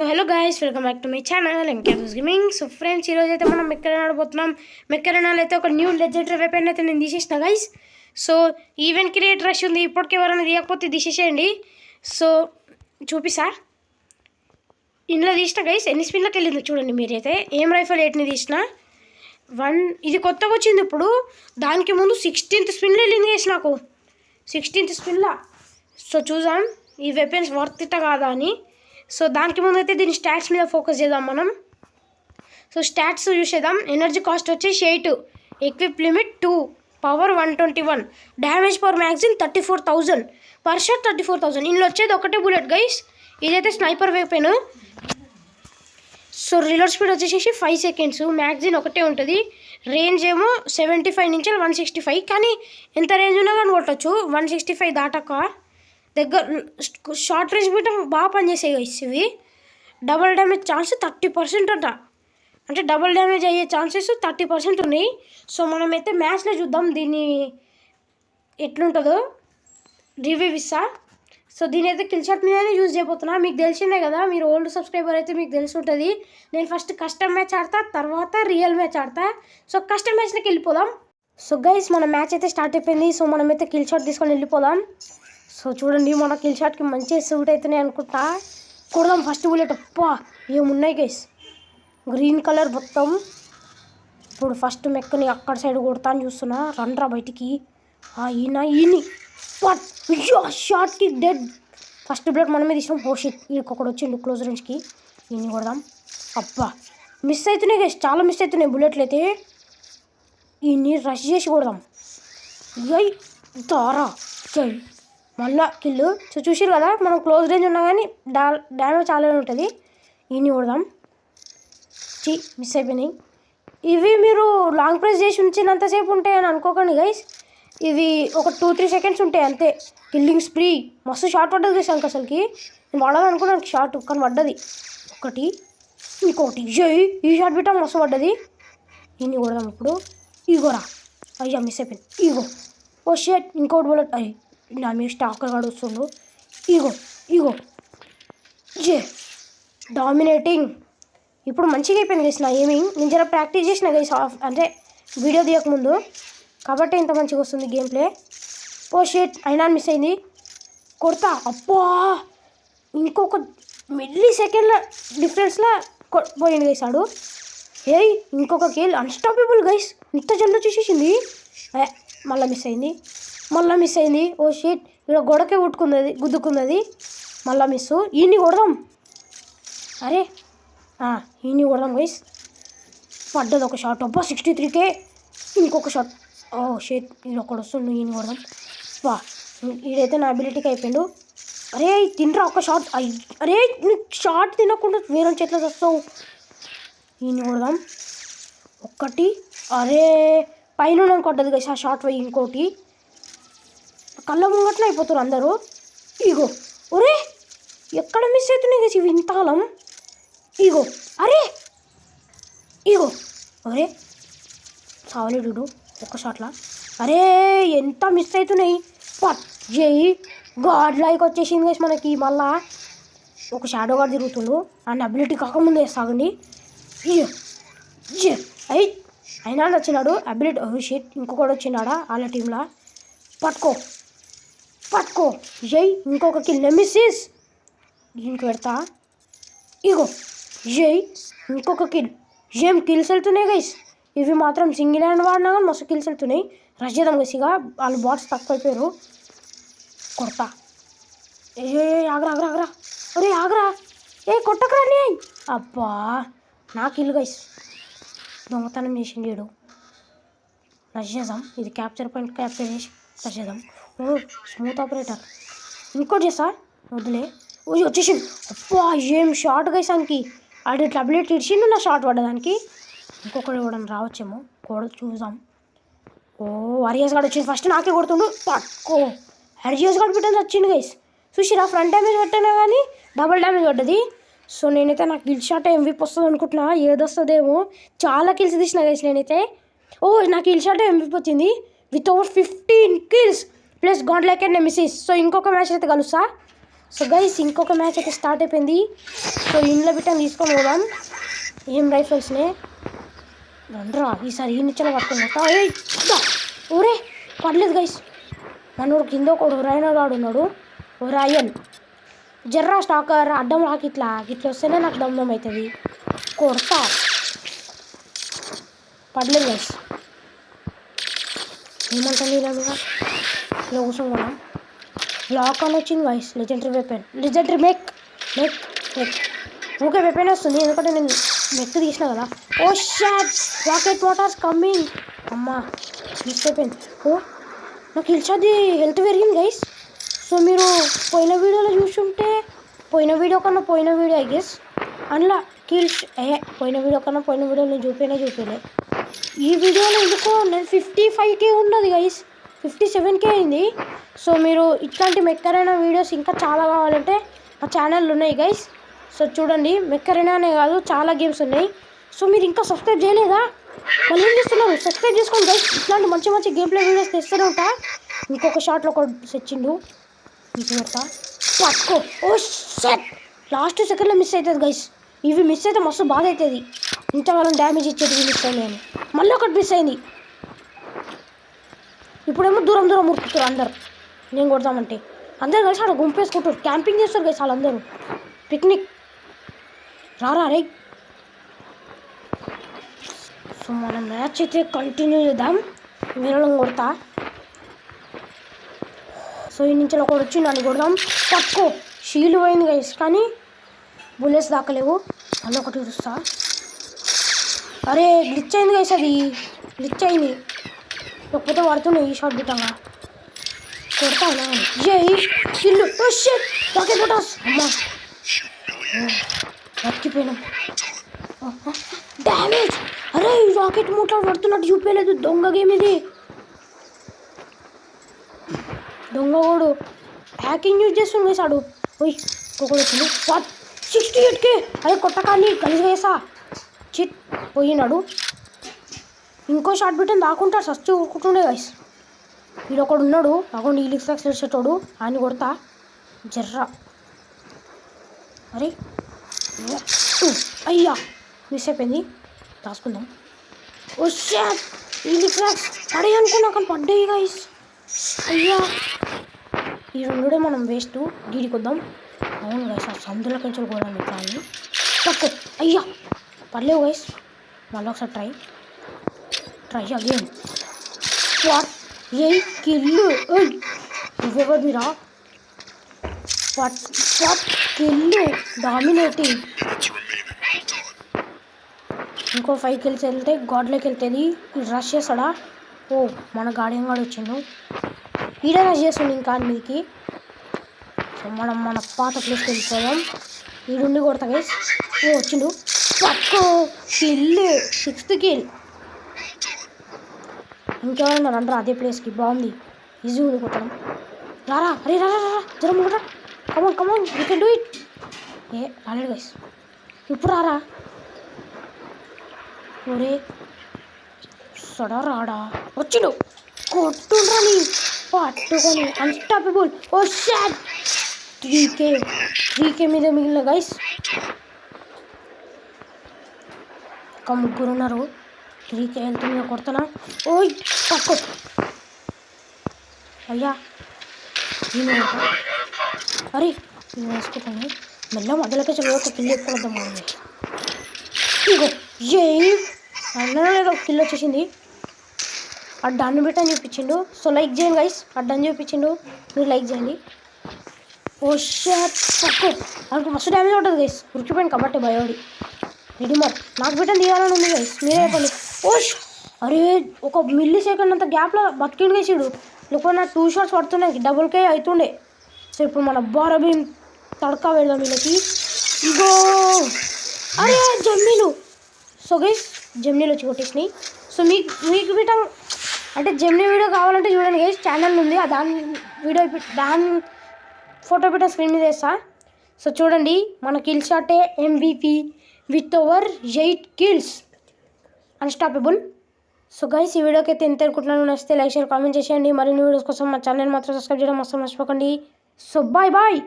Hello guys, welcome back to my channel MKS gaming. So friends, ఈరోజు అయితే మనం మెక్కరెన్ ఆడబోతున్నాం. మెక్కరెనాల్ అయితే ఒక న్యూ లెజెండరీ వెపన్ అయితే నేను తీసేసిన guys. So event create rush ఉంది, ఇప్పటికి ఎవరైనా తీయకపోతే తీసేసేయండి. సో చూపిస్తా, ఇందులో తీసిన గైస్ ఎన్ని స్పిన్లకు వెళ్ళింది చూడండి. మీరైతే ఏం రైఫల్ 8ని తీసిన ఇది కొత్తగా వచ్చింది ఇప్పుడు. దానికి ముందు 16th స్పిన్లో వెళ్ళింది గైస్, నాకు 16th స్పిన్లా. సో చూద్దాం ఈ వెపన్స్ వర్త్ ఇట కాదా అని. సో దానికి ముందు అయితే దీని స్టాట్స్ మీద ఫోకస్ చేద్దాం మనం. సో స్టాట్స్ చూసేద్దాం. ఎనర్జీ కాస్ట్ వచ్చేసి 8, equip limit 2, power 121, damage power magazine 34,000, per shot 34,000. ఇందులో వచ్చేది ఒకటే బుల్లెట్ గైస్, ఇదైతే sniper weapon. So reload speed వచ్చేసి 5 seconds, మ్యాగజిన్ ఒకటే ఉంటుంది. రేంజ్ ఏమో 75 నుంచి 165, కానీ ఎంత రేంజ్ ఉన్నా కానీ కొట్టచ్చు. 165 దాటాక దగ్గర షార్ట్ రేంజ్ మీద బాగా పనిచేసాయి గైస్ ఇవి. డబల్ డ్యామేజ్ ఛాన్స్ 30% అంట, అంటే డబల్ డ్యామేజ్ అయ్యే ఛాన్సెస్ 30% ఉన్నాయి. సో మనమైతే మ్యాచ్లో చూద్దాం దీన్ని ఎట్లుంటుందో, రివ్యూ ఇస్తా. సో దీని అయితే కిల్ షాట్ మీదనే యూజ్ చేయబోతున్నా. మీకు తెలిసిందే కదా, మీరు ఓల్డ్ సబ్స్క్రైబర్ అయితే మీకు తెలిసి ఉంటుంది. నేను ఫస్ట్ కస్టమ్ మ్యాచ్ ఆడతా, తర్వాత రియల్ మ్యాచ్ ఆడతా. సో కస్టమ్ మ్యాచ్లోకి వెళ్ళిపోదాం. సో గైస్ మన మ్యాచ్ అయితే స్టార్ట్ అయిపోయింది. సో మనమైతే కిల్ షాట్ తీసుకొని వెళ్ళిపోదాం. సో చూడండి, మన కిల్ షాట్కి మంచి సూట్ అవుతున్నాయి అనుకుంటా. కొడదాం ఫస్ట్ బుల్లెట్. అప్పా ఏమున్నాయి గైస్, గ్రీన్ కలర్ మొత్తం. ఇప్పుడు ఫస్ట్ మెక్కని అక్కడ సైడ్ కొడతా అని చూస్తున్నా. రండ్రా బయటికి. ఈయన్ని షార్ట్కి డెడ్. ఫస్ట్ బుల్లెట్ మనమే తీసినాం. హోషిట్ ఒకడు వచ్చిండు క్లోజ్ రేంజ్కి. ఈయన్ని కొడదాం. అబ్బా మిస్ అవుతున్నాయి గైస్, చాలా మిస్ అవుతున్నాయి బుల్లెట్లు అయితే. ఈయన్ని రష్ చేసి కొడదాం. జై దారా జై. మళ్ళా కిల్లు. సో చూసారు కదా, మనం క్లోజ్ రేంజ్ ఉన్నా కానీ డ్యామేజ్ చాలా ఉంటుంది. ఈయన్ని కొడదాం. మిస్ అయిపోయినాయి. ఇవి మీరు లాంగ్ ప్రెస్ చేసి ఉంచినంతసేపు ఉంటాయని అనుకోకండి గైస్. ఇవి ఒక 2-3 seconds ఉంటాయి అంతే. Killing spree. మస్తు షార్ట్ పడ్డది గైస్ నాకు అసలుకి. నేను పడాలనుకున్నాను షార్ట్, కానీ పడ్డది ఒకటి. ఇంకోటి ఈ షార్ట్ బిట్టా మస్తు పడ్డది. ఈయన్ని కొడదాం ఇప్పుడు. ఈగోరా. అయ్యా మిస్ అయిపోయింది. ఈగో. ఓ షేట్. ఇంకోటి బుల్లెట్. అయ్యి నా మీ స్టాకర్ గాడు వస్తుండు. Ego dominating. ఇప్పుడు మంచిగా అయిపోయింది గైస్ నా ఎయిమింగ్. నేను జర ప్రాక్టీస్ చేసిన గైస్ అంటే వీడియో తీయకముందు, కాబట్టి ఇంత మంచిగా వస్తుంది గేమ్ ప్లే. ఓ షేట్ అయినా మిస్ అయింది. కొడతా. అబ్బా ఇంకొక మిల్లీ సెకండ్ల డిఫరెన్స్లో పోయింది గైస్ ఆడు. ఇంకొక కిల్. అన్స్టాపబుల్ గైస్, ఇంత జల్ది చూసేసింది. మళ్ళీ మిస్ అయింది. ఓ షీట్, ఇక్కడ గొడకే గుద్దుకున్నది. మళ్ళీ మిస్. ఈయన్ని కొడదాం. అరే ఈయన్ని కొడదాం గైస్. పడ్డది ఒక షాట్. అబ్బా 63K. ఇంకొక షాట్. ఓ షీట్, ఇది ఒకడు వస్తుండు. ఈయన్ని కొడదాం. బా ఈడైతే నా అబిలిటీకి అయిపోయిండు. అరే తినరా ఒక షాట్. అరే షాట్ తినకుండా వేరే చేతిలో వస్తావు. ఈయన్ని కొడదాం. ఒక్కటి. అరే పైన కొట్టదు గైస్ ఆ షాట్ పోయి. ఇంకోటి కళ్ళ ముంగట్నే అయిపోతారు అందరూ. ఈగో. ఒరే ఎక్కడ మిస్ అవుతున్నాయి గైస్ ఇవి ఇంతకాలం. ఈగో. ఒరే సావలేడు ఒక్క షాట్లా. అరే ఎంత మిస్ అవుతున్నాయి. జై గాడ్ లైక్ వచ్చేసింది గైస్ మనకి. మళ్ళా ఒక షాడో గార్డ్ తిరుగుతుండు. అండ్ అబిలిటీ కాకముందే సాగండి. అయినా వచ్చినాడు అబిలిటీ. ఓ షిట్, ఇంకొకటి వచ్చినాడా వాళ్ళ టీంలో. పట్టుకో జై. ఇంకొక కిల్. నెమిసిస్. దీనికి పెడతా. ఇగో జై. ఇంకొక కిల్. ఏం కిల్స్ వెళ్తున్నాయి గైస్ ఇవి మాత్రం. సింగిల్ హ్యాండ్ వాడినా కానీ మస్తు కిల్స్ వెళ్తున్నాయి. రష్ చేద్దాం గైస్. ఇక వాళ్ళు బాట్స్ తక్కువ అయిపోయారు. కొడతా. ఆగరా. అరే ఆగరా. కొట్టకరా నీ. అబ్బా నా కిల్ గైస్. దొంగతనం చేసిండు వీడు. రష్ చేద్దాం. ఇది క్యాప్చర్ పాయింట్ క్యాప్చర్ చేసి రష్ చేద్దాం. Smooth operator. ఇంకోటి చేస్తా. వద్దులే. వచ్చేసిండు. అబ్బా ఏం షార్ట్ గైస్ దానికి. ఆడి అబిలిటీ ఇచ్చిండు నా షార్ట్ పడ్డదానికి. ఇంకొకటి కూడా రావచ్చేమో చూద్దాం. అరియాస్ గాడు వచ్చింది. ఫస్ట్ నాకే కొడుతుండు. పట్టుకో. అరియాస్ గాడు పెట్టింది వచ్చిండు గైస్. చూసిరా, ఫ్రంట్ డ్యామేజ్ పెట్టినా కానీ డబుల్ డ్యామేజ్ పడ్డది. సో నేనైతే నాకు కిల్ షాట్ MVP వస్తుంది అనుకుంటున్నా. ఏదొస్తుందేమో. చాలా కిల్స్ తీసిన గైస్ నేనైతే. నాకు కిల్ షాట్ MVP వచ్చింది. With over 15 kills plus god like and nemesis. So ఇంకొక మ్యాచ్ అయితే కలుస్తా. సో గైస్ ఇంకొక మ్యాచ్ అయితే స్టార్ట్ అయిపోయింది. సో ఇంట్లో బిట్టని తీసుకొని పోదాం ఏం రైఫల్స్ని రండ్రా. ఈసారి ఈ నిచ్చెన పట్టుకున్నట్ట. ఊరే పడలేదు గైస్. మనోడు కింద ఒకడు రైనోగాడు ఉన్నాడు. ఓ రాయన్ జర్రా స్టాకర్ అడ్డం రాకి ఇట్లా వస్తేనే నాకు దమ్దం అవుతుంది. కొడతా పడలేదు గైస్. ఏమంటుంది ఇలా కూర్చోకుండా లాక్ అని వచ్చింది గైస్. లెజెండరీ వెపన్ లెజెండరీ మెక్ ఓకే వెపన్ వస్తుంది ఎందుకంటే నేను మెక్ తీసిన కదా. ఓ షాట్ రాకెట్ మోటార్స్ కమ్మింగ్. అమ్మా మిస్ అయిపోయింది. ఓ నాకు ఇల్చాది హెల్త్ పెరిగింది గైస్. సో మీరు పోయిన వీడియోలో చూసుంటే పోయిన వీడియో ఐ గెస్ అందులో కిల్స్ పోయిన వీడియోలో నేను చూపలే. ఈ వీడియోలో ఎందుకో నేను 55K ఉన్నది గైస్. 57K అయింది. సో మీరు ఇట్లాంటి మెక్కరైన వీడియోస్ ఇంకా చాలా కావాలంటే మా ఛానల్ ఉన్నాయి గైస్. సో చూడండి మెక్కరైనా అనే కాదు చాలా గేమ్స్ ఉన్నాయి. సో మీరు ఇంకా సబ్స్క్రైబ్ చేయలేదా? మళ్ళీ ఏం చేస్తున్నారు? సబ్స్క్రైబ్ చేసుకోండి గైస్. ఇట్లాంటి మంచి గేమ్ ప్లే వీడియోస్ తెస్తూనే ఉంటా. ఇంకొక షాట్లో ఒక తెచ్చిండు ఇంకొక పట్టుకో. ఓ షట్ లాస్ట్ సెకండ్లో మిస్ అవుతుంది గైస్. ఇవి మిస్ అయితే మస్తు బాధ అవుతుంది. ఇంతకాలం డ్యామేజ్ ఇచ్చేది మిస్ అయింది అని మళ్ళీ ఒకటి మిస్ అయింది. ఇప్పుడేమో దూరం ఉరుకుతారు అందరు. నేను కొడతామంటే అందరు కలిసి అక్కడ గుంపేసుకుంటారు. క్యాంపింగ్ చేస్తారు గైస్ వాళ్ళందరూ. పిక్నిక్ రారా రే. సో మన మ్యాచ్ అయితే కంటిన్యూ చేద్దాం. వీళ్ళని కొడతా. సో ఈ నుంచి ఒకటి వచ్చి నన్ను కొడదాం. పట్టుకో షీల్డ్ పోయింది గైస్ కానీ బుల్లెట్స్ దాకలేవు. మళ్ళీ ఒకటి చూస్తా. అరే గ్లిచ్ అయింది గైస్. అది గ్లిచ్ అయింది లేకపోతే పడుతున్నాయి ఈ షాట్ బిట్టంగా కొడతానా. జై కిల్లు రాకెట్ మోటార్స్. అమ్మా బతికిపోయినాం. డ్యామేజ్. అరే రాకెట్ మోటార్ పడుతున్నట్టు చూపించలేదు. దొంగ గేమ్ ఇది. దొంగవాడు హ్యాకింగ్ యూజ్ చేస్తుంది వేసాడు. పోయి ఒకడు వచ్చింది 68K. అదే కొట్టకాన్ని కలిసి వేసా చిట్ పోయినాడు. ఇంకో షాట్ బిట్టని దాక్కుంటాడు సచ్చి ఊరుకుంటుండే గైస్. వీడు ఒకడు ఉన్నాడు అక్కడ ఈలిక్స్ వేసేటోడు. ఆయన కొడతా జర్రా. అరే అయ్యా మిస్ అయిపోయింది. దాచుకుందాం. ఓ షాట్ ఈలిక్స్ పడే అనుకున్నా కానీ పడ్డాయి గైస్. అయ్యా ఈ రెండుడే మనం వేస్ట్. గీడికి వద్దాం. అవును గైస్ ఆ సందుల కొంచెం పోదాం ఇట్లా అని తక్కువ. అయ్యా పర్లేవు గైస్. మళ్ళీ ఒకసారి try again. What a kill నువ్వెవరిదిరా? What kill dominating. ఇంకో 5 కిల్స్ వెళ్తే గాడ్లోకి వెళ్తుంది. రష్ చేస్తాడా? ఓ మన గార్డియన్ గాడు వచ్చిండు. ఈడే రష్ చేస్తుండు ఇంకా మీదకి. సో మనం మన పాత ప్లేస్కి వెళ్ళిపోదాం. ఈడుండి కొడతా గైస్. ఓ వచ్చిండు. పట్టుకో కిల్ 6th కిల్. ఇంకెవరన్నా రండి అదే ప్లేస్కి. బాగుంది ఈజీ ఉంది కొట్టడం. రారా అరే రారా జ్వరం కొట్టరా. Come on you can do it. రాలేడు గైస్. ఇప్పుడు రారా. ఒరే సడా రాడా వచ్చిండు. కొట్టుండ్రని పట్టుకొని అన్స్టాపబుల్. ఓ షాట్ 3K మీద మిగిలిన గైస్. ఒక ముగ్గురు ఉన్నారు. 3K హెల్త్ మీద కొడతానా. ఓయ్ పట్టుకో అయ్యా. నేను కొడతా. అరే నేను వేసుకుంటాను మెల్ల మొదలకే చదివి ఒక కిల్లు ఎక్కువద్దాం. మనం ఇగో ఏ అన్న కిల్లు వచ్చేసింది. అడ్డాన్ని బిట్టని చూపించిండు. సో లైక్ చేయండి గైస్. అడ్డాన్ని చూపించిండు మీరు లైక్ చేయండి. ఓ షాట్ పట్టుకో. నాకు మస్తు డ్యామేజ్ ఉంటుంది గైస్. ఉరికిపోయింది కాబట్టి భయోడి రెడీమర్. నాకు బిట్టని తీయాలని ఉంది గైస్. మీరే చెప్పండి. ఓ అరే ఒక మిల్లీ సెకండ్ అంత గ్యాప్లో బతికిండు గైసిడు. లేకపోతే నాకు 2 షాట్స్ పడుతున్నాయి. డబుల్ K అవుతుండే. సో ఇప్పుడు మన బారబీన్ తడకా పెడదాం వీళ్ళకి. ఇగో అరే జమ్నీలు. సో గైస్ జమ్నీలు వచ్చి కొట్టేసినాయి. సో మీకు బిట్ట అంటే జెమినీ వీడియో కావాలంటే చూడండి గైస్ ఛానల్ ఉంది. దాని ఫోటో బిట్ట స్క్రీన్ మీద వేస్తా. సో చూడండి మన కిల్ షాటే MVP with over 8 kills unstoppable. So guys ఈ వీడియోకి అయితే ఎంత అనుకుంటున్నాను. నచ్చితే లైక్ షేర్ కామెంట్ చేసేయండి. మరిన్ని వీడియోస్ కోసం మా ఛానల్ మాత్రం సబ్స్క్రైబ్ చేయడం అసలు మర్చిపోకండి. So bye.